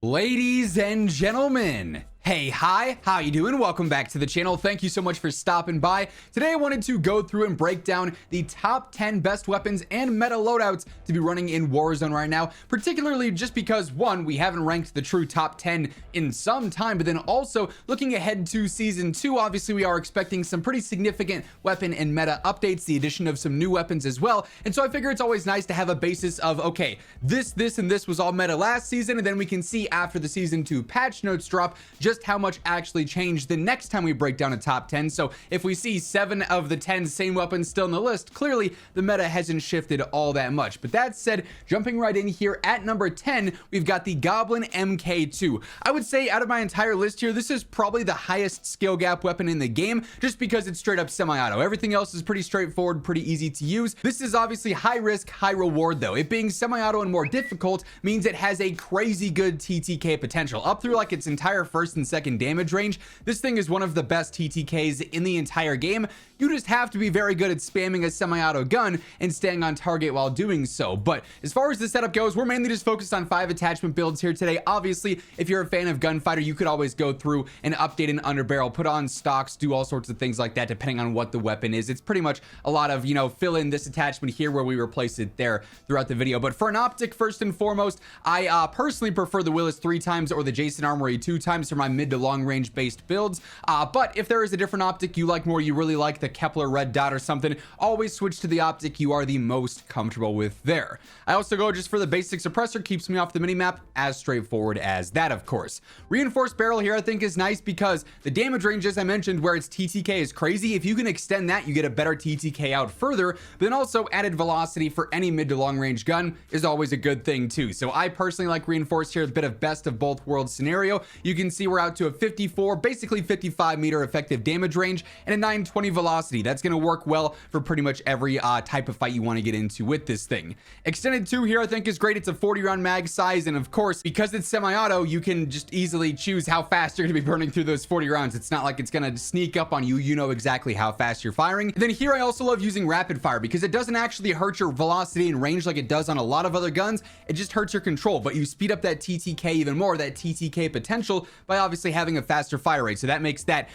Ladies and gentlemen, hey, hi, how you doing? Welcome back to the channel. Thank you so much for stopping by. Today I wanted to go through and break down the top 10 best weapons and meta loadouts to be running in Warzone right now, particularly just because, one, we haven't ranked the true top 10 in some time, but then also looking ahead to season 2, obviously we are expecting some pretty significant weapon and meta updates, the addition of some new weapons as well. And so I figure it's always nice to have a basis of, okay, this and this was all meta last season, and then we can see after the season 2 patch notes drop just how much actually changed the next time we break down a top 10. So if we see 7 of the 10 same weapons still in the list, clearly the meta hasn't shifted all that much. But that said, jumping right in here at number 10, we've got the Goblin MK2. I would say out of my entire list here, this is probably the highest skill gap weapon in the game, just because it's straight up semi-auto. Everything else is pretty straightforward, pretty easy to use. This is obviously high risk, high reward though. It being semi-auto and more difficult means it has a crazy good TTK potential. Up through like its entire first and second damage range, this thing is one of the best TTKs in the entire game. You just have to be very good at spamming a semi-auto gun and staying on target while doing so. But as far as the setup goes, we're mainly just focused on 5 attachment builds here today. Obviously, if you're a fan of Gunfighter, you could always go through and update an underbarrel, put on stocks, do all sorts of things like that depending on what the weapon is. It's pretty much a lot of, fill in this attachment here where we replace it there throughout the video. But for an optic, first and foremost, I personally prefer the Willis 3 times or the Jason Armory 2 times for my mid to long range based builds. But if there is a different optic you like more, you really like the Kepler red dot or something, always switch to the optic you are the most comfortable with there. I also go just for the basic suppressor, keeps me off the minimap, as straightforward as that, of course. Reinforced barrel here I think is nice because the damage range, as I mentioned, where its TTK is crazy, if you can extend that, you get a better TTK out further. But then also added velocity for any mid to long range gun is always a good thing too. So I personally like reinforced here, a bit of best of both worlds scenario. You can see we're out to a 54, basically 55 meter effective damage range and a 920 velocity. That's going to work well for pretty much every type of fight you want to get into with this thing. Extended 2 here I think is great. It's a 40 round mag size, and of course because it's semi-auto, you can just easily choose how fast you're going to be burning through those 40 rounds. It's not like it's going to sneak up on you. You know exactly how fast you're firing. And then here I also love using rapid fire because it doesn't actually hurt your velocity and range like it does on a lot of other guns. It just hurts your control, but you speed up that TTK even more, that TTK potential, by obviously having a faster fire rate. So that makes that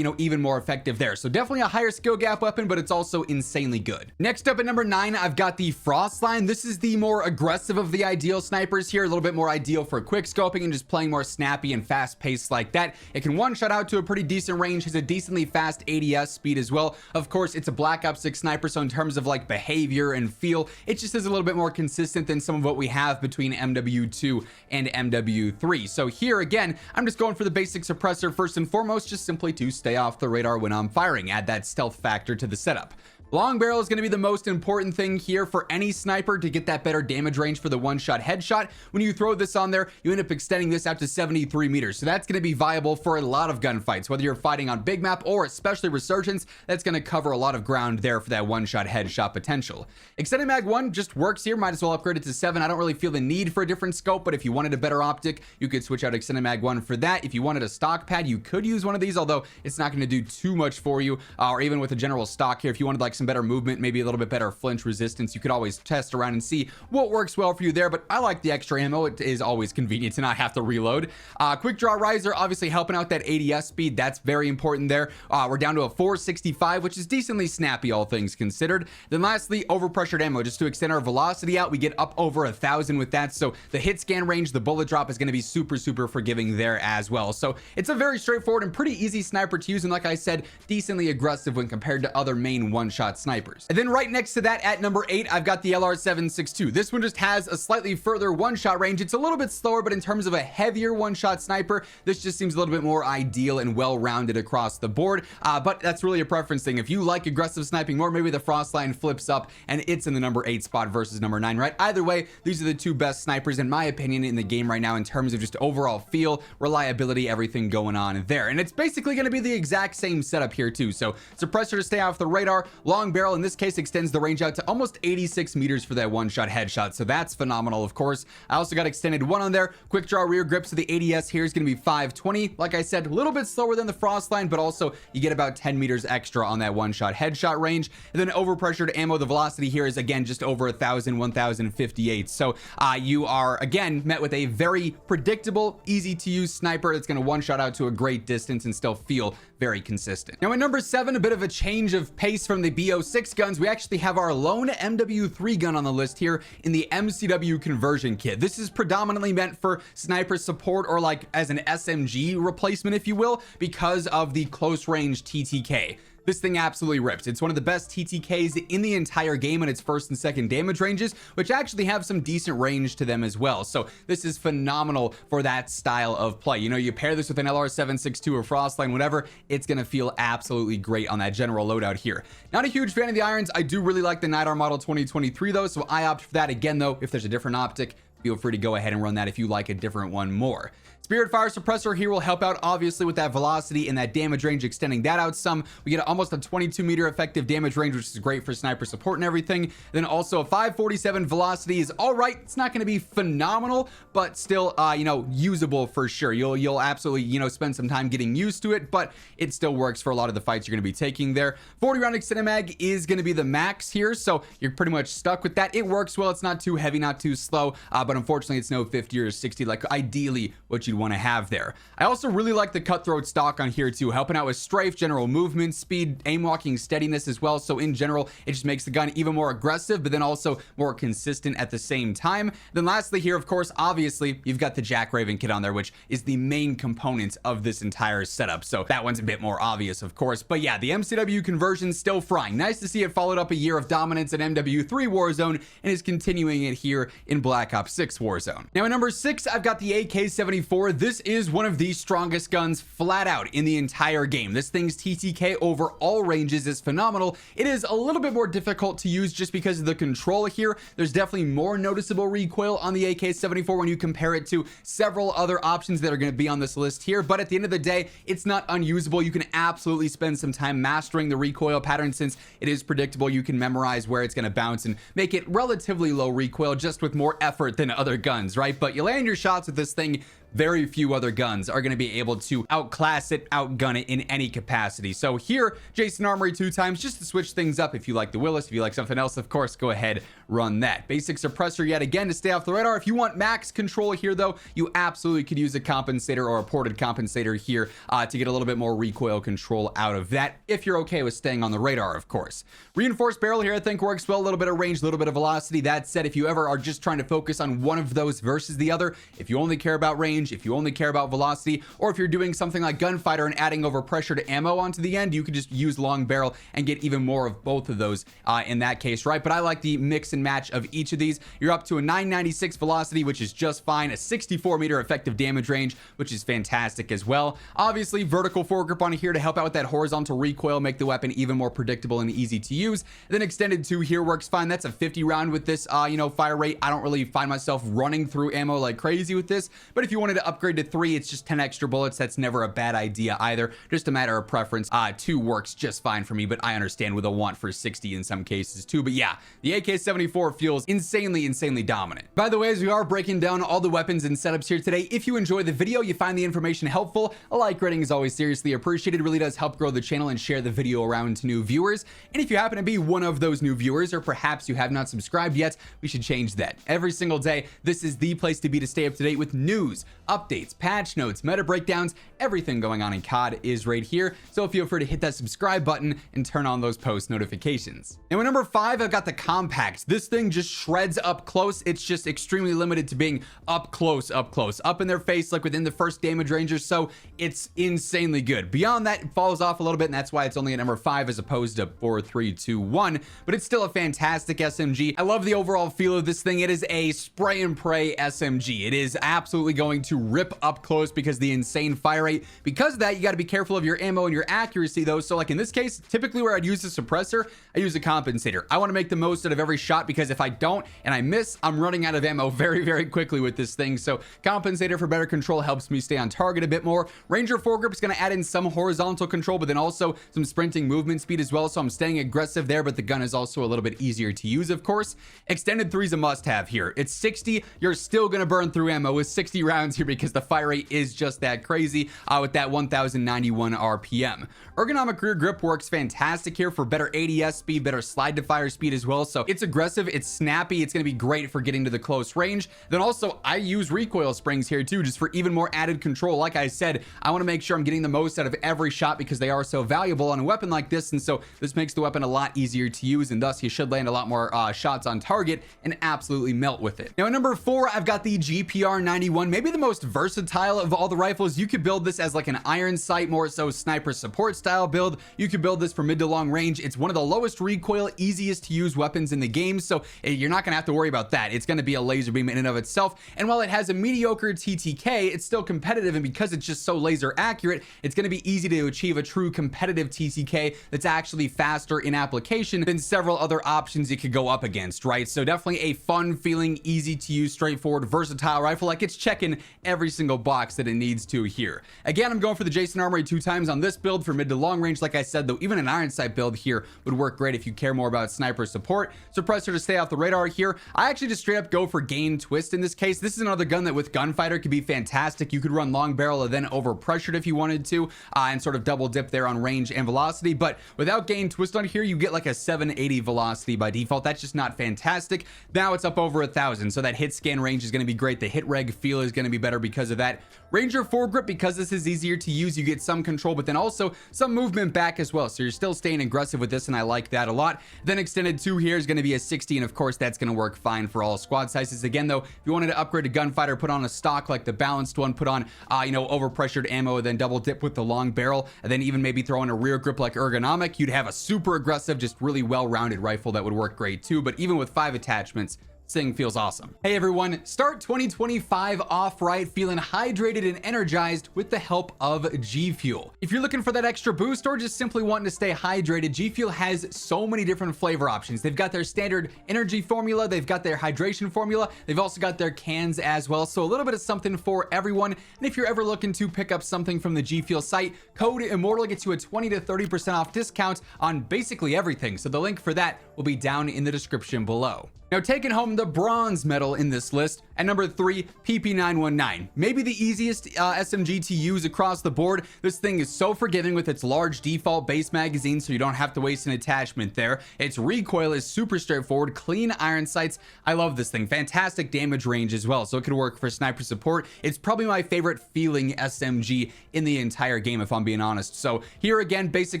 even more effective there. So definitely a higher skill gap weapon, but it's also insanely good. Next up at number 9, I've got the Frostline. This is the more aggressive of the ideal snipers here, a little bit more ideal for quick scoping and just playing more snappy and fast paced like that. It can one shot out to a pretty decent range, has a decently fast ADS speed as well. Of course, it's a Black Ops 6 sniper, so in terms of like behavior and feel, it just is a little bit more consistent than some of what we have between MW2 and MW3. So here again, I'm just going for the basic suppressor first and foremost, just simply to stay off the radar when I'm firing, add that stealth factor to the setup. Long barrel is going to be the most important thing here for any sniper to get that better damage range for the one-shot headshot. When you throw this on there, you end up extending this out to 73 meters. So that's going to be viable for a lot of gunfights, whether you're fighting on big map or especially Resurgence. That's going to cover a lot of ground there for that one-shot headshot potential. Extended mag 1 just works here. Might as well upgrade it to 7. I don't really feel the need for a different scope, but if you wanted a better optic, you could switch out extended mag 1 for that. If you wanted a stock pad, you could use one of these, although it's not going to do too much for you, or even with a general stock here, if you wanted like some better movement, maybe a little bit better flinch resistance, you could always test around and see what works well for you there. But I like the extra ammo. It is always convenient to not have to reload. Quick draw riser, obviously helping out that ADS speed. That's very important there. We're down to a 465, which is decently snappy, all things considered. Then lastly, overpressured ammo, just to extend our velocity out. We get up over 1,000 with that. So the hit scan range, the bullet drop is going to be super forgiving there as well. So it's a very straightforward and pretty easy sniper to use. And like I said, decently aggressive when compared to other main one-shot snipers. And then right next to that at number 8, I've got the LR762. This one just has a slightly further one-shot range. It's a little bit slower, but in terms of a heavier one-shot sniper, this just seems a little bit more ideal and well-rounded across the board. But that's really a preference thing. If you like aggressive sniping more, maybe the Frostline flips up and it's in the number 8 spot versus number 9, right? Either way, these are the two best snipers in my opinion in the game right now in terms of just overall feel, reliability, everything going on there. And it's basically going to be the exact same setup here too. So suppressor to stay off the radar, long long barrel in this case extends the range out to almost 86 meters for that one-shot headshot, so that's phenomenal. Of course, I also got extended one on there. Quick draw rear grip, so the ADS here is going to be 520. Like I said, a little bit slower than the Frostline, but also you get about 10 meters extra on that one-shot headshot range. And then overpressured ammo, the velocity here is again just over 1058. So you are again met with a very predictable, easy to use sniper that's going to one-shot out to a great distance and still feel very consistent. Now at number 7, a bit of a change of pace from the BO6 guns. We actually have our lone MW3 gun on the list here in the MCW conversion kit. This is predominantly meant for sniper support, or like as an SMG replacement, if you will, because of the close range TTK. This thing absolutely rips. It's one of the best TTKs in the entire game in its first and second damage ranges, which actually have some decent range to them as well. So this is phenomenal for that style of play. You know, you pair this with an LR762 or Frostline, whatever, it's going to feel absolutely great on that general loadout here. Not a huge fan of the irons. I do really like the Night Model 2023 though, so I opt for that. Again though, if there's a different optic, feel free to go ahead and run that if you like a different one more. Spirit Fire Suppressor here will help out obviously with that velocity and that damage range, extending that out some. We get almost a 22 meter effective damage range, which is great for sniper support and everything. Then also a 547 velocity is all right. It's not going to be phenomenal, but still you know, usable for sure. You'll absolutely, you know, spend some time getting used to it, but it still works for a lot of the fights you're going to be taking there. 40 round extended mag is going to be the max here, so you're pretty much stuck with that. It works well. It's not too heavy, not too slow, but unfortunately it's no 50 or 60 like ideally what you'd want to have there. I also really like the cutthroat stock on here too, helping out with strafe, general movement speed, aim walking steadiness as well. So in general, it just makes the gun even more aggressive, but then also more consistent at the same time. Then lastly here, of course, obviously you've got the Jack Raven kit on there, which is the main component of this entire setup. So that one's a bit more obvious, of course, but yeah, the MCW conversion still frying. Nice to see it followed up a year of dominance in MW3 Warzone and is continuing it here in Black Ops 6 Warzone. Now at number 6, I've got the AK-74. This is one of the strongest guns flat out in the entire game. This thing's TTK over all ranges is phenomenal. It is a little bit more difficult to use just because of the control here. There's definitely more noticeable recoil on the AK-74 when you compare it to several other options that are going to be on this list here, but at the end of the day, it's not unusable. You can absolutely spend some time mastering the recoil pattern. Since it is predictable, you can memorize where it's going to bounce and make it relatively low recoil just with more effort than other guns, right? But you land your shots with this thing, very few other guns are going to be able to outclass it, outgun it in any capacity. So here, Jason Armory 2 times just to switch things up. If you like the Willis, if you like something else, of course, go ahead, run that. Basic suppressor yet again to stay off the radar. If you want max control here though, you absolutely could use a compensator or a ported compensator here to get a little bit more recoil control out of that, if you're okay with staying on the radar, of course. Reinforced barrel here I think works well, a little bit of range, a little bit of velocity. That said, if you ever are just trying to focus on one of those versus the other, if you only care about range, if you only care about velocity, or if you're doing something like gunfighter and adding overpressured ammo onto the end, you could just use long barrel and get even more of both of those in that case, right? But I like the mix and match of each of these. You're up to a 996 velocity, which is just fine, a 64 meter effective damage range, which is fantastic as well. Obviously vertical foregrip on here to help out with that horizontal recoil, make the weapon even more predictable and easy to use. Then extended 2 here works fine. That's a 50 round with this you know, fire rate. I don't really find myself running through ammo like crazy with this, but if you wanted to upgrade to 3, it's just 10 extra bullets. That's never a bad idea either, just a matter of preference. 2 works just fine for me, but I understand with a want for 60 in some cases too. But yeah, the AK-74 feels insanely dominant. By the way, as we are breaking down all the weapons and setups here today, if you enjoy the video, you find the information helpful, a like rating is always seriously appreciated. It really does help grow the channel and share the video around to new viewers. And if you happen to be one of those new viewers, or perhaps you have not subscribed yet, we should change that. Every single day, this is the place to be to stay up to date with news, updates, patch notes, meta breakdowns, everything going on in COD is right here. So feel free to hit that subscribe button and turn on those post notifications. Now at number 5, I've got the Kompakt. This thing just shreds up close. It's just extremely limited to being up close, up in their face, like within the first damage range or so. It's insanely good. Beyond that, it falls off a little bit, and that's why it's only at number 5 as opposed to 4, 3, 2, 1. But it's still a fantastic SMG. I love the overall feel of this thing. It is a spray and pray SMG. It is absolutely going to rip up close because of the insane fire rate. Because of that, you got to be careful of your ammo and your accuracy though. So like in this case, typically where I'd use a suppressor, I use a compensator. I want to make the most out of every shot because if I don't and I miss, I'm running out of ammo very, very quickly with this thing. So compensator for better control helps me stay on target a bit more. Ranger foregrip is going to add in some horizontal control, but then also some sprinting movement speed as well. So I'm staying aggressive there, but the gun is also a little bit easier to use, of course. Extended 3 is a must-have here. It's 60. You're still going to burn through ammo with 60 rounds here because the fire rate is just that crazy with that 1091 RPM. Ergonomic rear grip works fantastic here for better ADS speed, better slide to fire speed as well. So it's aggressive, it's snappy, it's going to be great for getting to the close range. Then also I use recoil springs here too, just for even more added control. Like I said, I want to make sure I'm getting the most out of every shot because they are so valuable on a weapon like this. And so this makes the weapon a lot easier to use, and thus you should land a lot more shots on target and absolutely melt with it. Now at number 4, I've got the GPR 91, maybe the most versatile of all the rifles. You could build this as like an iron sight, more so sniper support style build. You could build this for mid to long range. It's one of the lowest recoil, easiest to use weapons in the game, so you're not gonna have to worry about that. It's gonna be a laser beam in and of itself, and while it has a mediocre TTK, it's still competitive, and because it's just so laser accurate, it's gonna be easy to achieve a true competitive TTK that's actually faster in application than several other options you could go up against, right? So definitely a fun feeling, easy to use, straightforward, versatile rifle. Like it's checking every single box that it needs to here. Again, I'm going for the Jason Armory 2 times on this build for mid to long range. Like I said though, even an iron sight build here would work great if you care more about sniper support. Suppressor to stay off the radar here. I actually just straight up go for gain twist in this case. This is another gun that with gunfighter could be fantastic. You could run long barrel and then over pressured if you wanted to, and sort of double dip there on range and velocity, but without gain twist on here, you get like a 780 velocity by default. That's just not fantastic. Now it's up over 1,000, so that hit scan range is going to be great. The hit reg feel is going to be better because of that. Ranger foregrip, because this is easier to use, you get some control, but then also some movement back as well, so you're still staying aggressive with this, and I like that a lot. Then extended 2 here is going to be a 60, and of course that's going to work fine for all squad sizes. Again though, if you wanted to upgrade a gunfighter, put on a stock like the balanced one, put on over pressured ammo, then double dip with the long barrel, and then even maybe throw in a rear grip like ergonomic, you'd have a super aggressive, just really well-rounded rifle that would work great too. But even with 5 attachments, this thing feels awesome. Hey everyone, start 2025 off right, feeling hydrated and energized with the help of G Fuel. If you're looking for that extra boost or just simply wanting to stay hydrated, G Fuel has so many different flavor options. They've got their standard energy formula, they've got their hydration formula, they've also got their cans as well, so a little bit of something for everyone. And if you're ever looking to pick up something from the G Fuel site, code Immortal gets you a 20 to 30% off discount on basically everything, so the link for that will be down in the description below. Now taking home the bronze medal in this list, at number 3, PP919. Maybe the easiest SMG to use across the board. This thing is so forgiving with its large default base magazine, so you don't have to waste an attachment there. Its recoil is super straightforward, clean iron sights. I love this thing. Fantastic damage range as well, so it could work for sniper support. It's probably my favorite feeling SMG in the entire game, if I'm being honest. So here again, basic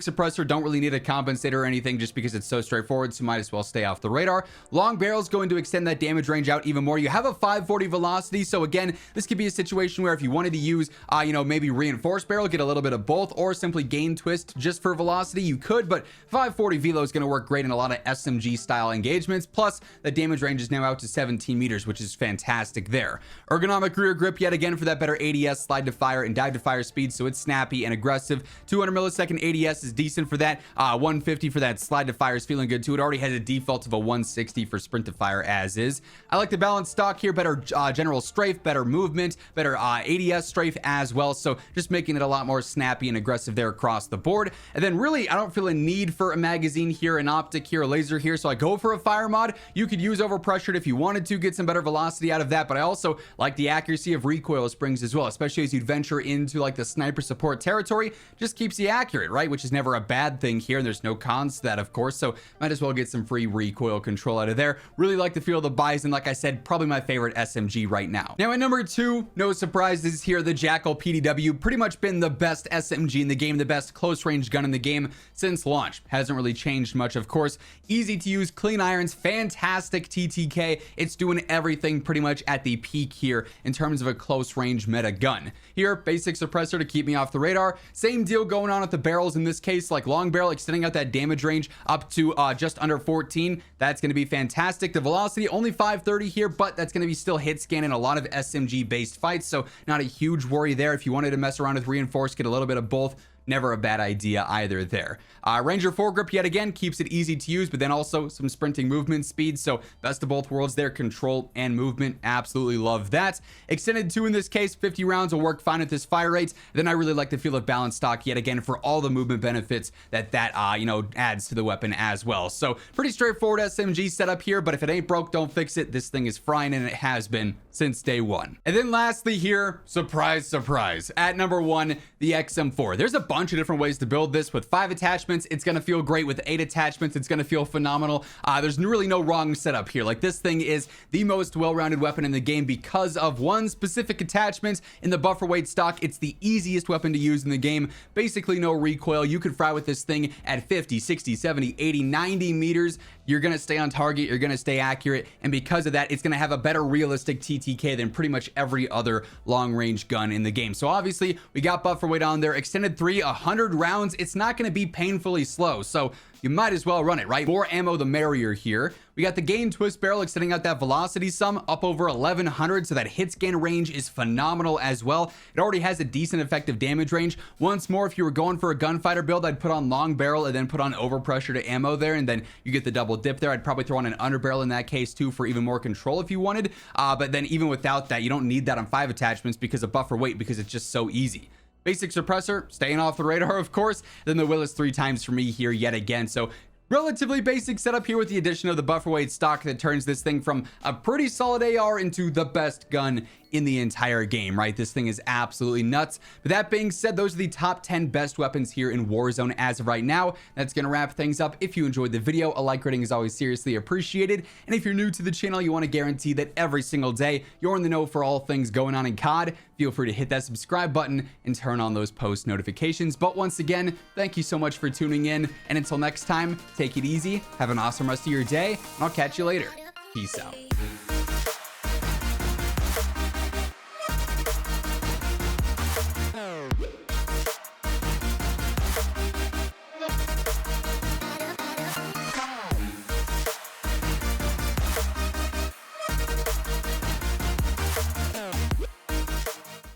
suppressor, don't really need a compensator or anything just because it's so straightforward, so might as well stay off the radar. Long barrel's going to extend that damage range out even more. You have a 540 velocity, so again, this could be a situation where if you wanted to use maybe reinforced barrel, get a little bit of both, or simply gain twist just for velocity, you could, but 540 velo is going to work great in a lot of SMG style engagements. Plus the damage range is now out to 17 meters, which is fantastic there. Ergonomic rear grip yet again for that better ADS, slide to fire and dive to fire speed, so it's snappy and aggressive. 200 millisecond ADS is decent for that. 150 for that slide to fire is feeling good too. It already has a default of a 160 for sprint to fire as is. I like the balanced stock here, better general strafe, better movement, better ADS strafe as well, so just making it a lot more snappy and aggressive there across the board. And then really I don't feel a need for a magazine here, an optic here, a laser here, so I go for a fire mod. You could use overpressured if you wanted to get some better velocity out of that, but I also like the accuracy of recoil springs as well, especially as you venture into like the sniper support territory. Just keeps you accurate, right, which is never a bad thing here, and there's no cons to that, of course, so might as well get some free recoil control out of there. Really like the feel of the Bison. Like I said, probably my favorite SMG right now. Now at number 2, no surprises here, the Jackal PDW. Pretty much been the best SMG in the game, the best close range gun in the game since launch. Hasn't really changed much, of course. Easy to use, clean irons, fantastic TTK. It's doing everything pretty much at the peak here in terms of a close range meta gun. Here, basic suppressor to keep me off the radar. Same deal going on with the barrels in this case, like long barrel extending out that damage range up to just under there, 14. That's going to be fantastic. The velocity only 530 here, but that's going to be still hit scan in a lot of SMG based fights, so not a huge worry there. If you wanted to mess around with reinforced, get a little bit of both, never a bad idea either there. Ranger foregrip yet again keeps it easy to use, but then also some sprinting movement speed, so best of both worlds there, control and movement. Absolutely love that. Extended 2 in this case, 50 rounds will work fine at this fire rate. Then I really like the feel of balanced stock yet again for all the movement benefits that you know, adds to the weapon as well. So pretty straightforward SMG setup here, but if it ain't broke, don't fix it. This thing is frying, and it has been since day one. And then lastly here, surprise, surprise, at number 1, the XM4. There's a bunch of different ways to build this. With 5 attachments, it's gonna feel great. With 8 attachments, it's gonna feel phenomenal. There's really no wrong setup here. Like, this thing is the most well-rounded weapon in the game because of one specific attachment in the buffer weight stock. It's the easiest weapon to use in the game. Basically no recoil. You could fry with this thing at 50, 60, 70, 80, 90 meters. You're gonna stay on target, you're gonna stay accurate, and because of that, it's gonna have a better realistic TTK than pretty much every other long-range gun in the game. So obviously, we got buffer weight on there. Extended 3, 100 rounds. It's not gonna be painfully slow, so you might as well run it, right? More ammo, the merrier here. We got the gain twist barrel extending out that velocity sum up over 1100, so that hit scan range is phenomenal as well. It already has a decent effective damage range. Once more, if you were going for a gunfighter build, I'd put on long barrel and then put on overpressure to ammo there, and then you get the double dip there. I'd probably throw on an underbarrel in that case too for even more control if you wanted. But then even without that, you don't need that on 5 attachments because of buffer weight, because it's just so easy. Basic suppressor, staying off the radar, of course. Then the Willis 3 times for me here yet again. So relatively basic setup here with the addition of the buffer weight stock that turns this thing from a pretty solid AR into the best gun in the entire game, right? This thing is absolutely nuts. But that being said, those are the top 10 best weapons here in Warzone as of right now. That's gonna wrap things up. If you enjoyed the video, a like rating is always seriously appreciated. And if you're new to the channel, you want to guarantee that every single day you're in the know for all things going on in COD, feel free to hit that subscribe button and turn on those post notifications. But once again, thank you so much for tuning in, and until next time, take it easy, have an awesome rest of your day, and I'll catch you later. Peace out.